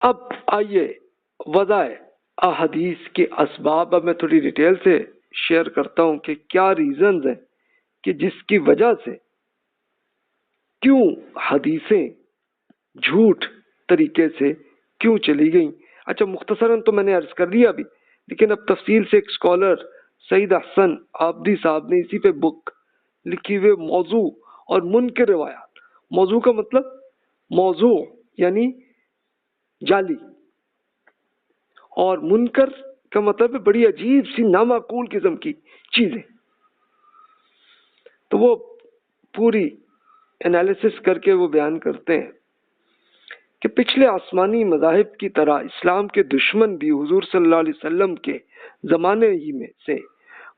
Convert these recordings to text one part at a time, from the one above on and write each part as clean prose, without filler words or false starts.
اب آئیے وضع احادیث کے اسباب اب میں تھوڑی ڈیٹیل سے شیئر کرتا ہوں کہ کیا ریزنز ہیں کہ جس کی وجہ سے کیوں حدیثیں جھوٹ طریقے سے کیوں چلی گئیں. اچھا مختصراً تو میں نے عرض کر دیا ابھی، لیکن اب تفصیل سے ایک اسکالر سعید احسن عابدی صاحب نے اسی پہ بک لکھی ہوئے موضوع اور منکر روایات. موضوع کا مطلب موضوع یعنی جعلی، اور منکر کا مطلب ہے بڑی عجیب سی نامعقول قسم کی چیزیں. تو وہ پوری انالیسس کر کے وہ بیان کرتے ہیں کہ پچھلے آسمانی مذاہب کی طرح اسلام کے دشمن بھی حضور صلی اللہ علیہ وسلم کے زمانے ہی میں سے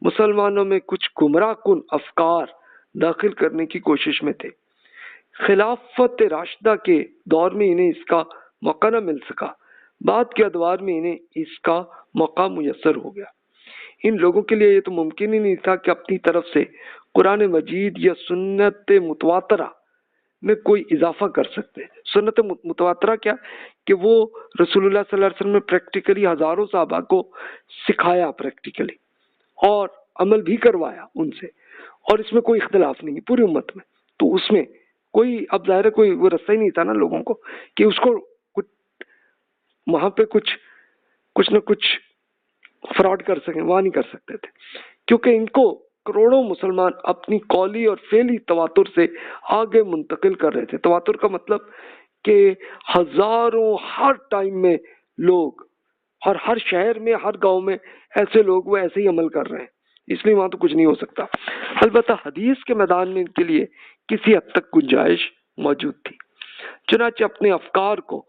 مسلمانوں میں کچھ گمراہ کن افکار داخل کرنے کی کوشش میں تھے. خلافت راشدہ کے دور میں انہیں اس کا موقع نہ مل سکا، بعد کے ادوار میں انہیں اس کا موقع میسر ہو گیا. ان لوگوں کے لیے یہ تو ممکن ہی نہیں تھا کہ اپنی طرف سے قرآن مجید یا سنت متواترہ میں کوئی اضافہ کر سکتے. سنت متواترہ کیا کہ وہ رسول اللہ صلی اللہ علیہ وسلم نے پریکٹیکلی ہزاروں صحابہ کو سکھایا پریکٹیکلی اور عمل بھی کروایا ان سے، اور اس میں کوئی اختلاف نہیں پوری امت میں. تو اس میں کوئی اب ظاہر ہے کوئی وہ رستہ ہی نہیں تھا نا لوگوں کو کہ اس کو کچھ وہاں پہ کچھ نہ کچھ فراڈ کر سکیں، وہاں نہیں کر سکتے تھے کیونکہ ان کو کروڑوں مسلمان اپنی قولی اور فعلی تواتر سے آگے منتقل کر رہے تھے. تواتر کا مطلب کہ ہزاروں ہر ٹائم میں لوگ اور ہر شہر میں ہر گاؤں میں ایسے لوگ وہ ایسے ہی عمل کر رہے ہیں، اس لیے وہاں تو کچھ نہیں ہو سکتا. البتہ حدیث کے میدان میں ان کے لیے کسی حد تک گنجائش موجود تھی. چنانچہ اپنے افکار کو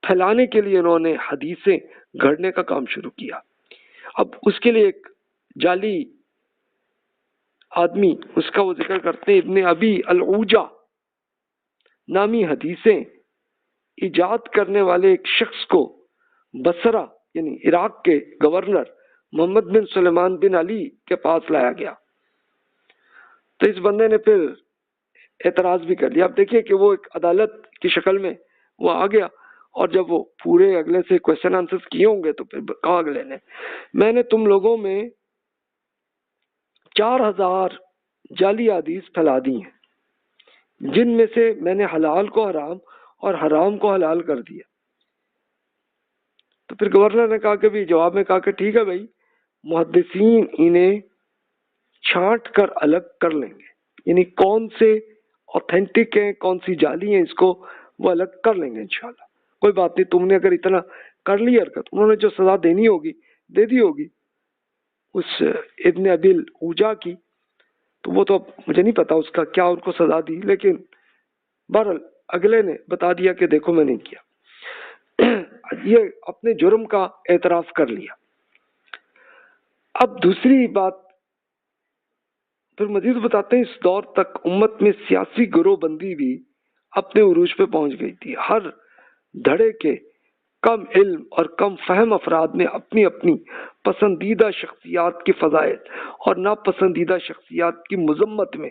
پھیلانے کے لیے انہوں نے حدیثیں گھڑنے کا کام شروع کیا. اب اس کے لیے ایک جعلی آدمی اس کا وہ ذکر کرتے ہیں، ابن ابی العوجہ نامی حدیثیں ایجاد کرنے والے ایک شخص کو بصرہ یعنی عراق کے گورنر محمد بن سلیمان بن علی کے پاس لایا گیا. تو اس بندے نے پھر اعتراض بھی کر لیا. اب دیکھیے کہ وہ ایک عدالت کی شکل میں وہ آ گیا، اور جب وہ پورے اگلے سے کوشچن آنسر کیے ہوں گے تو پھر کہا اگلے نے میں نے تم لوگوں میں 4000 جعلی حدیث پھیلا دی ہیں، جن میں سے میں نے حلال کو حرام اور حرام کو حلال کر دیا. تو پھر گورنر نے کہا کہ بھی جواب میں کہا کہ ٹھیک ہے بھائی، محدثین انہیں چھانٹ کر الگ کر لیں گے، یعنی کون سے اوتھینٹک ہیں کون سی جعلی ہیں اس کو وہ الگ کر لیں گے انشاءاللہ. کوئی بات نہیں، تم نے اگر اتنا کر لی حرکت، انہوں نے جو سزا دینی ہوگی دے دی ہوگی اس ابن ابی العوجہ کی، تو وہ تو اب مجھے نہیں پتا اس کا کیا ان کو سزا دی، لیکن بہرحال اگلے نے بتا دیا کہ دیکھو میں نہیں کیا. یہ اپنے جرم کا اعتراف کر لیا. اب دوسری بات پھر مزید بتاتے ہیں، اس دور تک امت میں سیاسی گروہ بندی بھی اپنے عروج پہ پہنچ گئی تھی. ہر دھڑے کے کم علم اور کم فہم افراد نے اپنی اپنی پسندیدہ شخصیات کی فضائل اور ناپسندیدہ شخصیات کی مذمت میں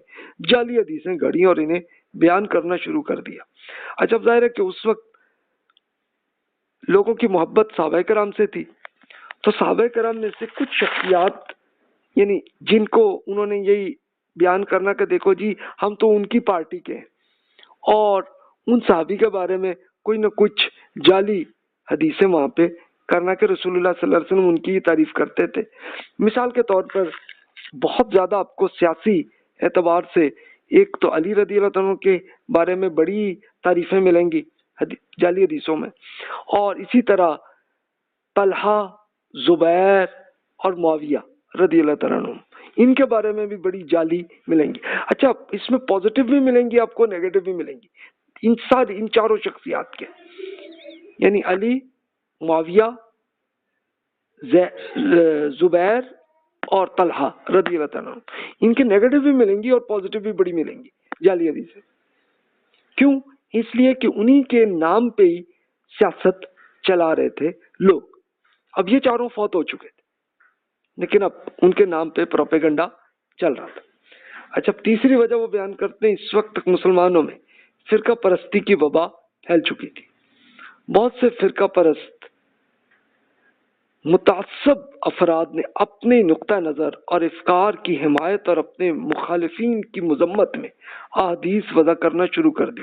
جعلی حدیثیں گھڑی اور انہیں بیان کرنا شروع کر دیا. اچھا ظاہر ہے کہ اس وقت لوگوں کی محبت صحابہ کرام سے تھی، تو صحابہ کرام میں سے کچھ شخصیات یعنی جن کو انہوں نے یہی بیان کرنا کہ دیکھو جی ہم تو ان کی پارٹی کے ہیں، اور ان صحابی کے بارے میں کوئی نہ کچھ جعلی حدیثیں وہاں پہ کرنا کہ رسول اللہ صلی اللہ علیہ وسلم ان کی تعریف کرتے تھے. مثال کے طور پر بہت زیادہ آپ کو سیاسی اعتبار سے ایک تو علی رضی اللہ عنہ کے بارے میں بڑی تعریفیں ملیں گی جعلی حدیثوں میں، اور اسی طرح طلحہ، زبیر اور معاویہ رضی اللہ عنہ ان کے بارے میں بھی بڑی جعلی ملیں گی. اچھا اس میں پازیٹیو بھی ملیں گی آپ کو، نیگیٹو بھی ملیں گی ان چاروں شخصیات کے، یعنی علی، معاویہ، زبیر اور طلحہ رضی اللہ عنہ. ان کے نیگیٹو بھی ملیں گی اور پازیٹیو بھی بڑی ملیں گی جعلی حدیثیں. کیوں؟ اس لیے کہ انہی کے نام پہ ہی سیاست چلا رہے تھے لوگ. اب یہ چاروں فوت ہو چکے تھے لیکن اب ان کے نام پہ پروپیگنڈا چل رہا تھا. اچھا تیسری وجہ وہ بیان کرتے ہیں، اس وقت تک مسلمانوں میں فرقہ پرستی کی وبا پھیل چکی تھی. بہت سے فرقہ پرست متعصب افراد نے اپنے نقطہ نظر اور افکار کی حمایت اور اپنے مخالفین کی مذمت میں احادیث وضع کرنا شروع کر دی۔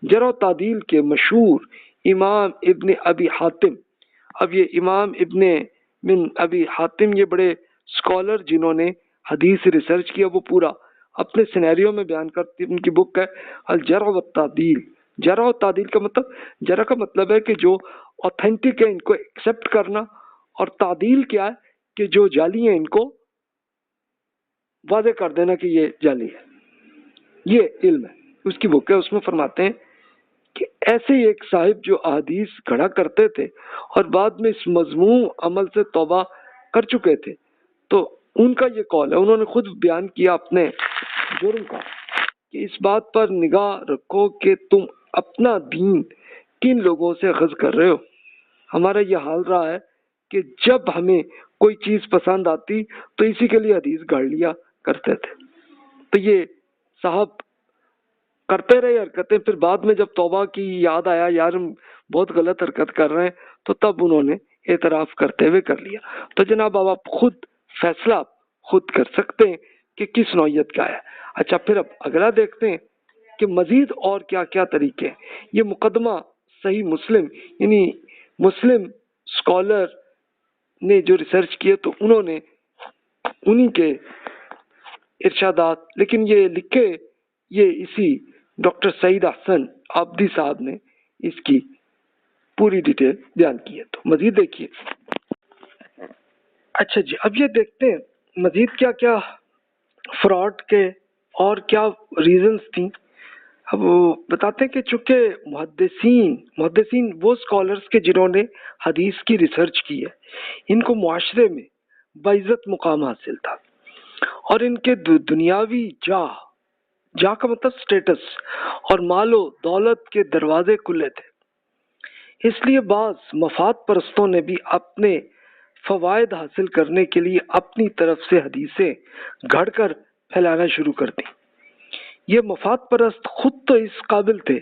جرح و تعدیل کے مشہور امام ابن ابی حاتم، اب یہ امام ابن من ابی حاتم یہ بڑے اسکالر جنہوں نے حدیث ریسرچ کیا، وہ پورا اپنے سینیریو میں بیان کرتی، ان کی بک ہے الجرح و تعدیل۔ جرح و تعدیل کا مطلب، جرح کا مطلب ہے کہ جو اوتھینٹک ہے ان کو ایکسپٹ کرنا، اور تعدیل کیا ہے کہ جو جعلی ہیں ان کو واضح کر دینا کہ یہ جعلی ہے۔ یہ علم ہے، اس کی بک ہے، اس میں فرماتے ہیں کہ ایسے ہی ایک صاحب جو احادیث گھڑا کرتے تھے اور بعد میں اس مذموم عمل سے توبہ کر چکے تھے، تو ان کا یہ قول ہے، انہوں نے خود بیان کیا اپنے جرم کا، کہ اس بات پر نگاہ رکھو کہ تم اپنا دین کن لوگوں سے اخذ کر رہے ہو۔ ہمارا یہ حال رہا ہے کہ جب ہمیں کوئی چیز پسند آتی تو اسی کے لیے حدیث گھڑ لیا کرتے تھے۔ تو یہ صاحب کرتے رہے حرکتیں، پھر بعد میں جب توبہ کی یاد آیا یار ہم بہت غلط حرکت کر رہے ہیں، تو تب انہوں نے اعتراف کرتے ہوئے کر لیا۔ تو جناب اب آپ خود فیصلہ خود کر سکتے ہیں کہ کس نوعیت کا ہے۔ اچھا، پھر اب اگلا دیکھتے ہیں کہ مزید اور کیا کیا طریقے ہیں۔ یہ مقدمہ صحیح مسلم، یعنی مسلم اسکالر نے جو ریسرچ کیے تو انہوں نے انہی کے ارشادات، لیکن یہ لکھے یہ اسی ڈاکٹر سعید احسن عابدی صاحب نے اس کی پوری ڈیٹیل بیان کی ہے۔ تو مزید دیکھیے۔ اچھا جی، اب یہ دیکھتے ہیں مزید کیا کیا فراڈ کے اور کیا ریزنز تھیں۔ اب وہ بتاتے ہیں کہ چونکہ محدثین وہ اسکالرس کے جنہوں نے حدیث کی ریسرچ کی ہے، ان کو معاشرے میں باعزت مقام حاصل تھا، اور ان کے دنیاوی جاہ کا مطلب سٹیٹس اور مال و دولت کے دروازے کھلے تھے۔ اس لیے بعض مفاد پرستوں نے بھی اپنے فوائد حاصل کرنے کے لیے اپنی طرف سے حدیثیں گھڑ کر پھیلانا شروع کر دی۔ یہ مفاد پرست خود تو اس قابل تھے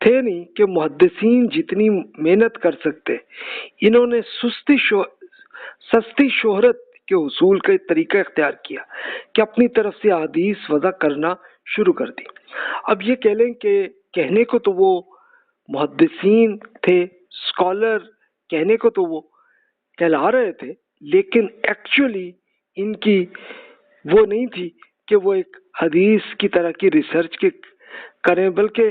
نہیں کہ محدثین جتنی محنت کر سکتے، انہوں نے سستی شہرت کے حصول کا طریقہ اختیار کیا کہ اپنی طرف سے احادیث وضع کرنا شروع کر دی۔ اب یہ کہہ لیں کہ کہنے کو تو وہ محدثین تھے، اسکالر کہنے کو تو وہ کہلا رہے تھے، لیکن ایکچولی ان کی وہ نہیں تھی کہ وہ ایک حدیث کی طرح کی ریسرچ کے کریں، بلکہ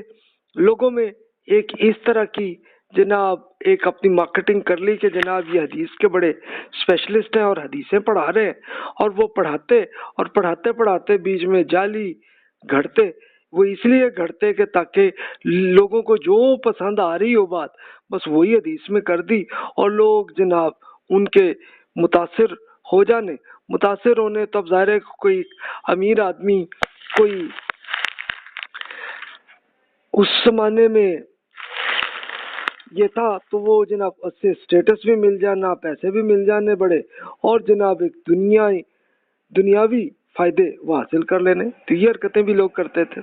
لوگوں میں ایک اس طرح کی جناب ایک اپنی مارکیٹنگ کر لی کہ جناب یہ حدیث کے بڑے اسپیشلسٹ ہیں اور حدیثیں پڑھا رہے ہیں، اور وہ پڑھاتے بیچ میں جعلی گھڑتے۔ وہ اس لیے گھڑتے کہ تاکہ لوگوں کو جو پسند آ رہی ہو بات بس وہی حدیث میں کر دی، اور لوگ جناب ان کے متاثر ہونے تب ظاہر ہے کوئی امیر آدمی، کوئی اس زمانے میں یہ تھا تو وہ جناب اس سے سٹیٹس بھی مل جانا، پیسے بھی مل جانے بڑے، اور جناب ایک دنیاوی فائدے وہ حاصل کر لینے۔ تو یہ حرکتیں بھی لوگ کرتے تھے۔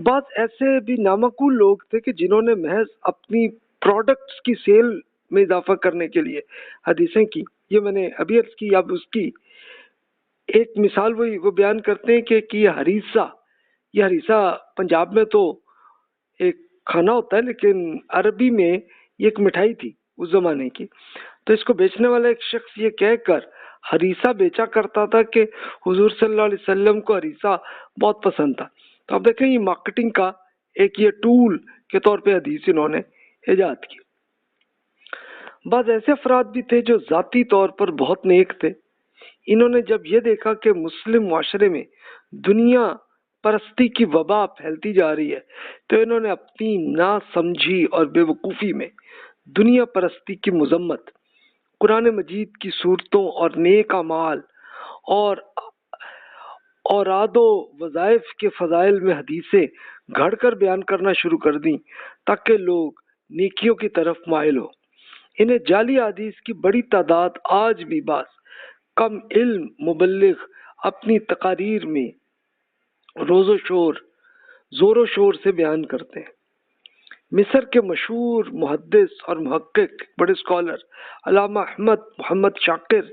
بعض ایسے بھی نامعقول لوگ تھے کہ جنہوں نے محض اپنی پروڈکٹس کی سیل میں اضافہ کرنے کے لیے حدیثیں کی۔ یہ میں نے ابھی عرض کی، اب اس کی ایک مثال وہ بیان کرتے ہیں کہ یہ ہریسہ پنجاب میں تو ایک کھانا ہوتا ہے، لیکن عربی میں یہ ایک مٹھائی تھی اس زمانے کی۔ تو اس کو بیچنے والا ایک شخص یہ کہہ کر ہریسہ بیچا کرتا تھا کہ حضور صلی اللہ علیہ وسلم کو ہریسہ بہت پسند تھا۔ تو اب دیکھیں یہ مارکیٹنگ کا ایک یہ ٹول کے طور پہ حدیث انہوں نے ایجاد کی۔ بعض ایسے افراد بھی تھے جو ذاتی طور پر بہت نیک تھے۔ انہوں نے جب یہ دیکھا کہ مسلم معاشرے میں دنیا پرستی کی وبا پھیلتی جا رہی ہے، تو انہوں نے اپنی ناسمجھی اور بے وقوفی میں دنیا پرستی کی مذمت، قرآن مجید کی صورتوں اور نیک اعمال اور اوراد و وظائف کے فضائل میں حدیثیں گھڑ کر بیان کرنا شروع کر دیں تاکہ لوگ نیکیوں کی طرف مائل ہو۔ انہیں جعلی حدیث کی بڑی تعداد آج بھی بعض کم علم مبلغ اپنی تقاریر میں زور و شور سے بیان کرتے ہیں۔ مصر کے مشہور محدث اور محقق بڑے اسکالر علامہ احمد محمد شاکر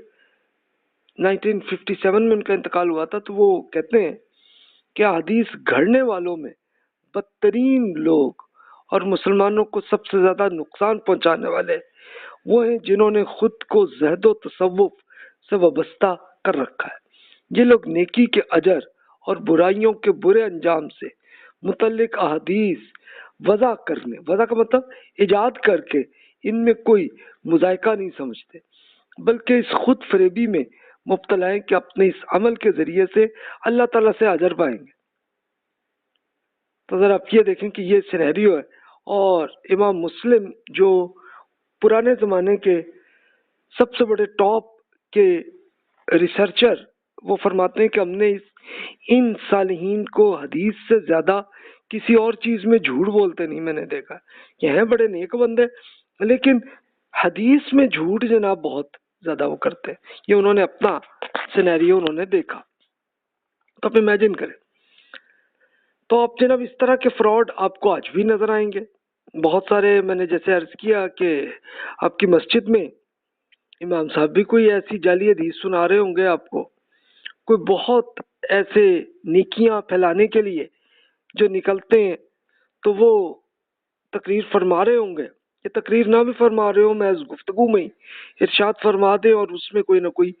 1957 میں ان کا انتقال ہوا تھا، تو وہ کہتے ہیں کہ حدیث گھڑنے والوں میں بدترین لوگ اور مسلمانوں کو سب سے زیادہ نقصان پہنچانے والے وہ ہیں جنہوں نے خود کو زہد و تصوف سے وابستہ کر رکھا ہے۔ یہ لوگ نیکی کے اجر اور برائیوں کے برے انجام سے متعلق احادیث وضع کا مطلب ایجاد کر کے ان میں کوئی مذائقہ نہیں سمجھتے، بلکہ اس خود فریبی میں مبتلا ہیں کہ اپنے اس عمل کے ذریعے سے اللہ تعالیٰ سے اجر پائیں گے۔ تو ذرا آپ یہ دیکھیں کہ یہ سینیریو ہے، اور امام مسلم جو پرانے زمانے کے سب سے بڑے ٹاپ کے ریسرچر، وہ فرماتے ہیں کہ ہم نے ان صالحین کو حدیث سے زیادہ کسی اور چیز میں جھوٹ بولتے نہیں میں نے دیکھا۔ یہ ہیں بڑے نیک بندے، لیکن حدیث میں جھوٹ جناب بہت زیادہ وہ کرتے ہیں۔ یہ انہوں نے اپنا سینیریو انہوں نے دیکھا، تو آپ امیجن کریں۔ تو آپ جناب اس طرح کے فراڈ آپ کو آج بھی نظر آئیں گے بہت سارے۔ میں نے جیسے عرض کیا کہ آپ کی مسجد میں امام صاحب بھی کوئی ایسی جعلی حدیث سنا رہے ہوں گے آپ کو، کوئی بہت ایسے نیکیاں پھیلانے کے لیے جو نکلتے ہیں تو وہ تقریر فرما رہے ہوں گے، یہ تقریر نہ بھی فرما رہے ہوں، محض گفتگو میں ہی ارشاد فرما دیں اور اس میں کوئی نہ کوئی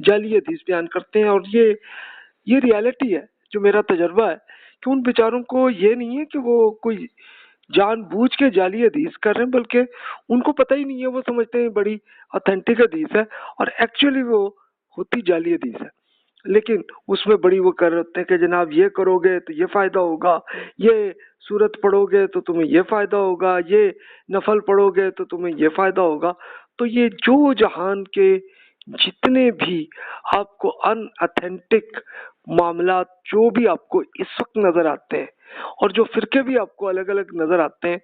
جعلی حدیث بیان کرتے ہیں۔ اور یہ ریالٹی ہے، جو میرا تجربہ ہے کہ ان بیچاروں کو یہ نہیں ہے کہ وہ کوئی جان بوجھ کے جعلی حدیث کر رہے ہیں، بلکہ ان کو پتہ ہی نہیں ہے، وہ سمجھتے ہیں بڑی اتھینٹک حدیث ہے اور ایکچولی وہ ہوتی جعلی حدیث ہے، لیکن اس میں بڑی وہ کر رہتے ہیں کہ جناب یہ کرو گے تو یہ فائدہ ہوگا، یہ سورت پڑھو گے تو تمہیں یہ فائدہ ہوگا، یہ نفل پڑھو گے تو تمہیں یہ فائدہ ہوگا۔ تو یہ جو جہان کے جتنے بھی آپ کو ان اتھینٹک معاملات جو بھی آپ کو اس وقت نظر آتے ہیں اور جو فرقے بھی آپ کو الگ الگ نظر آتے ہیں،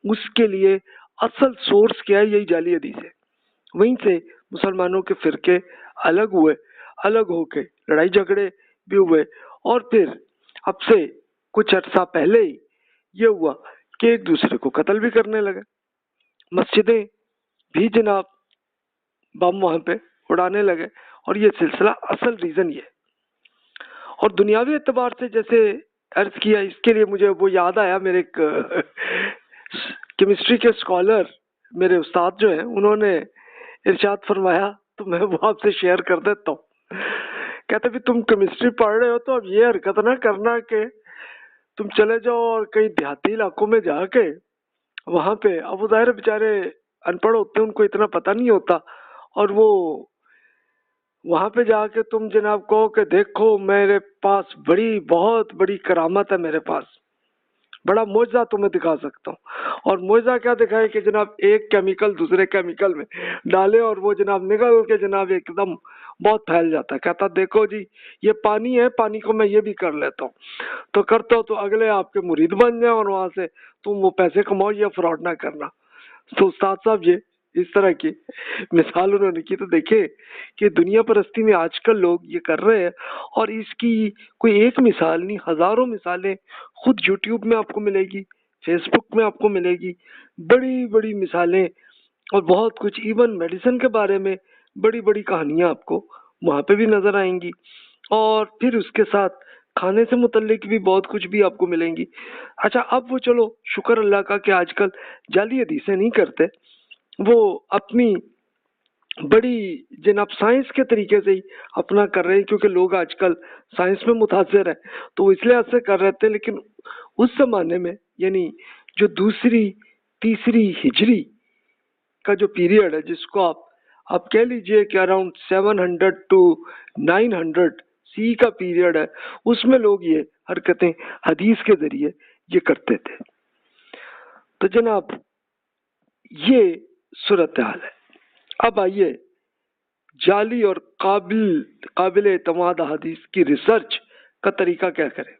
اس کے لیے اصل سورس کیا ہے؟ یہی جعلی حدیث ہے۔ وہیں سے مسلمانوں کے فرقے الگ ہوئے، الگ ہو کے لڑائی جھگڑے بھی ہوئے، اور پھر اب سے کچھ عرصہ پہلے ہی یہ ہوا کہ ایک دوسرے کو قتل بھی کرنے لگے، مسجدیں بھی جناب بم وہاں پہ اڑانے لگے، اور یہ سلسلہ اصل ریزن یہ ہے۔ اور دنیاوی اعتبار سے جیسے عرض کیا، اس کے لیے مجھے وہ یاد آیا، میرے ایک کیمسٹری کے اسکالر میرے استاد جو ہیں، انہوں نے ارشاد فرمایا، تو میں وہ آپ سے شیئر کر دیتا ہوں۔ کہتے بھی تم کیمسٹری پڑھ رہے ہو تو اب یہ حرکت نہ کرنا کہ تم چلے جاؤ اور کئی دیہاتی علاقوں میں جا کے وہاں پہ، اب وہ ظاہر بیچارے ان پڑھ ہوتے ہیں، ان کو اتنا پتہ نہیں ہوتا، اور وہ وہاں پہ جا کے تم جناب کہو کہ دیکھو میرے پاس بہت بڑی کرامت ہے، میرے پاس بڑا معجزہ تمہیں دکھا سکتا ہوں، اور معجزہ کیا دکھائے کہ جناب ایک کیمیکل دوسرے کیمیکل میں ڈالے اور وہ جناب نگل کے جناب ایک دم بہت پھیل جاتا ہے۔ کہتا دیکھو جی یہ پانی ہے، پانی کو میں یہ بھی کر لیتا ہوں، تو کرتا ہو تو اگلے آپ کے مرید بن جائیں اور وہاں سے تم وہ پیسے کماؤ، یا فراڈ نہ کرنا۔ تو استاد صاحب یہ اس طرح کی مثال انہوں نے کی، تو دیکھیں کہ دنیا پرستی میں آج کل لوگ یہ کر رہے ہیں، اور اس کی کوئی ایک مثال نہیں، ہزاروں مثالیں خود یوٹیوب میں آپ کو ملے گی، فیس بک میں آپ کو ملے گی، بڑی بڑی مثالیں، اور بہت کچھ، ایون میڈیسن کے بارے میں بڑی بڑی کہانیاں آپ کو وہاں پہ بھی نظر آئیں گی، اور پھر اس کے ساتھ کھانے سے متعلق بھی بہت کچھ بھی آپ کو ملیں گی۔ اچھا اب وہ چلو شکر اللہ کا کہ آج کل جعلی حدیثیں نہیں کرتے، وہ اپنی بڑی جناب سائنس کے طریقے سے ہی اپنا کر رہے ہیں، کیونکہ لوگ آج کل سائنس میں متاثر ہیں تو وہ اس لحاظ سے کر رہے تھے۔ لیکن اس زمانے میں، یعنی جو دوسری تیسری ہجری کا جو پیریڈ ہے، جس کو آپ کہہ لیجئے کہ اراؤنڈ 700 to 900 سی کا پیریڈ ہے، اس میں لوگ یہ حرکتیں حدیث کے ذریعے یہ کرتے تھے۔ تو جناب یہ صورتحال ہے۔ اب آئیے جعلی اور قابل اعتماد حدیث کی ریسرچ کا طریقہ کیا کریں۔